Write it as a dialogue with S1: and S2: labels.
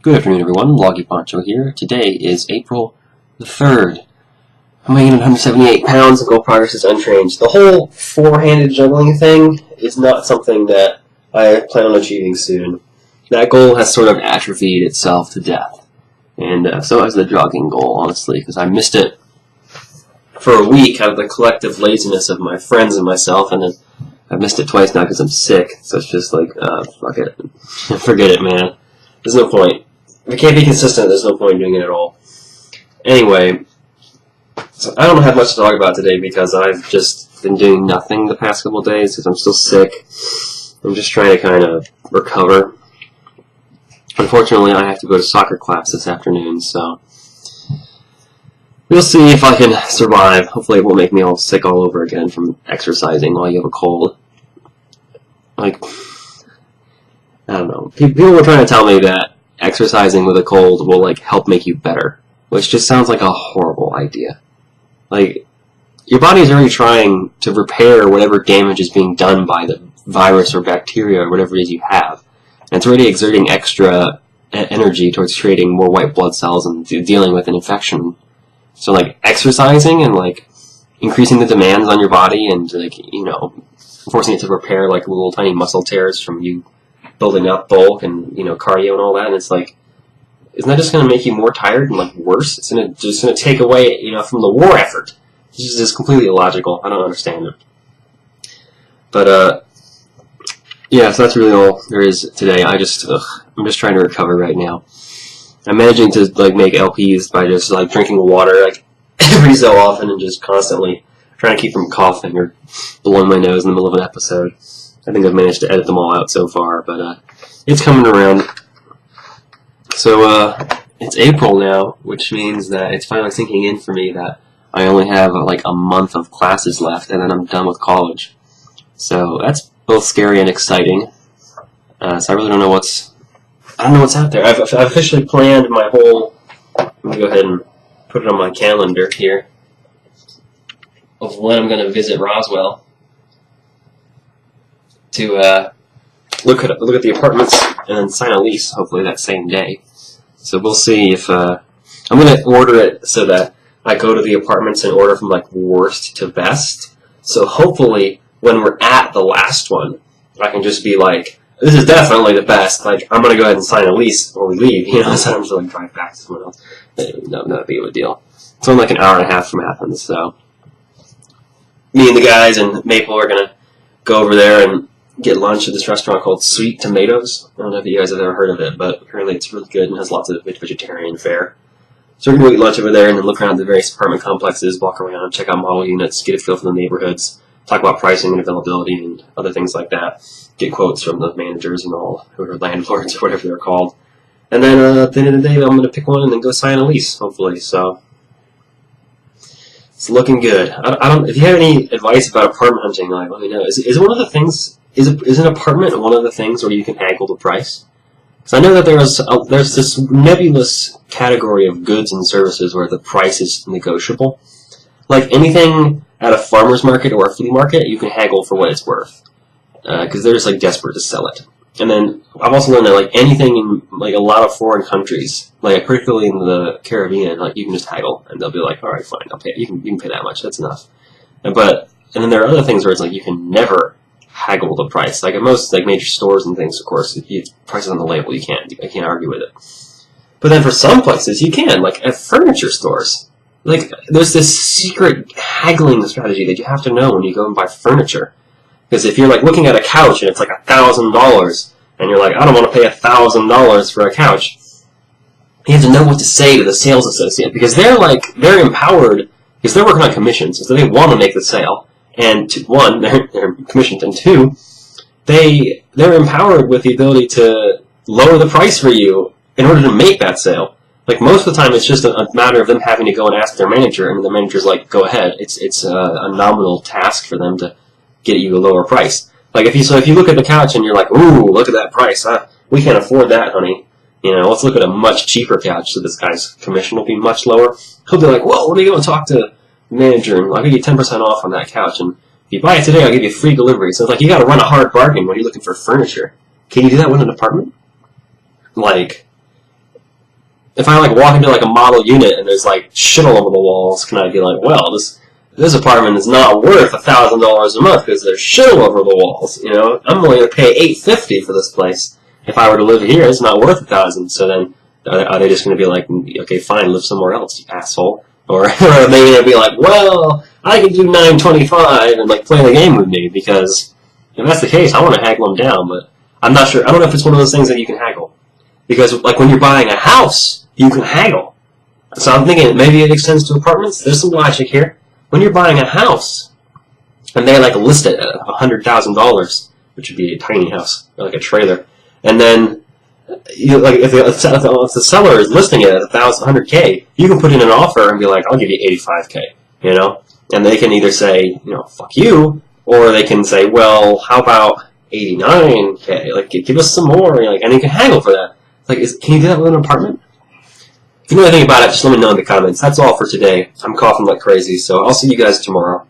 S1: Good afternoon, everyone. Loggy Poncho here. Today is April the 3rd. I'm weighing 178 pounds and goal progress is unchanged. The whole four-handed juggling thing is not something that I plan on achieving soon. That goal has sort of atrophied itself to death. And so has the jogging goal, honestly, because I missed it for a week out of the collective laziness of my friends and myself, and then I've missed it twice now because I'm sick. So it's just like, fuck it. Forget it, man. There's no point. If it can't be consistent, there's no point in doing it at all. Anyway, so I don't have much to talk about today because I've just been doing nothing the past couple of days because I'm still sick. I'm just trying to kind of recover. Unfortunately, I have to go to soccer class this afternoon, so we'll see if I can survive. Hopefully it won't make me all sick all over again from exercising while you have a cold. Like, I don't know. People were trying to tell me that exercising with a cold will, like, help make you better, which just sounds like a horrible idea. Like, your body is already trying to repair whatever damage is being done by the virus or bacteria or whatever it is you have. And it's already exerting extra energy towards creating more white blood cells and dealing with an infection. So, like, exercising and, like, increasing the demands on your body and, like, you know, forcing it to repair, like, little tiny muscle tears from you building up bulk and, you know, cardio and all that, and it's like, isn't that just going to make you more tired and, like, worse? It's just going to take away, you know, from the war effort. It's just completely illogical. I don't understand it. But, yeah, so that's really all there is today. I'm just trying to recover right now. I'm managing to, like, make LPs by just, like, drinking water, like, every so often and just constantly trying to keep from coughing or blowing my nose in the middle of an episode. I think I've managed to edit them all out so far, but it's coming around. So it's April now, which means that it's finally sinking in for me that I only have like a month of classes left, and then I'm done with college. So that's both scary and exciting. So I really don't know what's out there. I've officially planned my whole. Let me go ahead and put it on my calendar here of when I'm going to visit Roswell to look at the apartments and then sign a lease, hopefully that same day. So we'll see if I'm going to order it so that I go to the apartments and order from like worst to best. So hopefully when we're at the last one, I can just be like, this is definitely the best. Like, I'm going to go ahead and sign a lease when we leave, you know, so I don't have to like drive back to someone else. No, not big of a deal. It's only like an hour and a half from Athens, so me and the guys and Maple are going to go over there and get lunch at this restaurant called Sweet Tomatoes. I don't know if you guys have ever heard of it, but apparently it's really good and has lots of vegetarian fare. So we're going to go eat lunch over there and then look around the various apartment complexes, walk around, check out model units, get a feel for the neighborhoods, talk about pricing and availability and other things like that, get quotes from the managers and all, who are landlords or whatever they're called. And then at the end of the day, I'm going to pick one and then go sign a lease, hopefully. So it's looking good. I don't. If you have any advice about apartment hunting, like, let me know. Is one of the things? Is an apartment one of the things where you can haggle the price? Because I know that there's this nebulous category of goods and services where the price is negotiable. Like anything at a farmer's market or a flea market, you can haggle for what it's worth. Because they're just like desperate to sell it. And then I've also learned that like anything in like a lot of foreign countries, like particularly in the Caribbean, like you can just haggle and they'll be like, all right, fine, I'll pay. You can pay that much. That's enough. And then there are other things where it's like you can never haggle the price. Like at most like major stores and things, of course, if it's prices on the label, I can't argue with it. But then for some places you can, like at furniture stores. Like there's this secret haggling strategy that you have to know when you go and buy furniture. Because if you're like looking at a couch and it's like $1,000, and you're like, I don't want to pay $1,000 for a couch, you have to know what to say to the sales associate because they're empowered because they're working on commissions, so they want to make the sale. And one, they're commissioned, and two, they're empowered with the ability to lower the price for you in order to make that sale. Like most of the time, it's just a matter of them having to go and ask their manager, and the manager's like, "Go ahead." It's a nominal task for them to get you a lower price. Like if you look at the couch and you're like, "Ooh, look at that price! We can't afford that, honey. You know, let's look at a much cheaper couch." So this guy's commission will be much lower. He'll be like, "Whoa, let me go and talk to manager and I'll give you 10% off on that couch, and if you buy it today I'll give you free delivery." So it's like you gotta run a hard bargain when you're looking for furniture. Can you do that with an apartment? Like if I like walk into like a model unit and there's like shit all over the walls, can I be like, well, this apartment is not worth $1,000 a month because there's shit all over the walls? You know, I'm only gonna pay $850 for this place. If I were to live here, it's not worth $1,000. So then, are they just gonna be like, okay, fine, live somewhere else, you asshole? Or are they gonna be like, well, I can do $925 and like play the game with me? Because if that's the case, I want to haggle them down, but I'm not sure. I don't know if it's one of those things that you can haggle. Because, like, when you're buying a house, you can haggle. So I'm thinking maybe it extends to apartments. There's some logic here. When you're buying a house, and they, like, list it at $100,000, which would be a tiny house, or like a trailer, and then, you like, if the seller is listing it at $100K, you can put in an offer and be like, I'll give you $85K, you know? And they can either say, you know, fuck you, or they can say, well, how about $89K? Like, give us some more, like, and you can haggle for that. Like, can you do that with an apartment? If you know anything about it, just let me know in the comments. That's all for today. I'm coughing like crazy, so I'll see you guys tomorrow.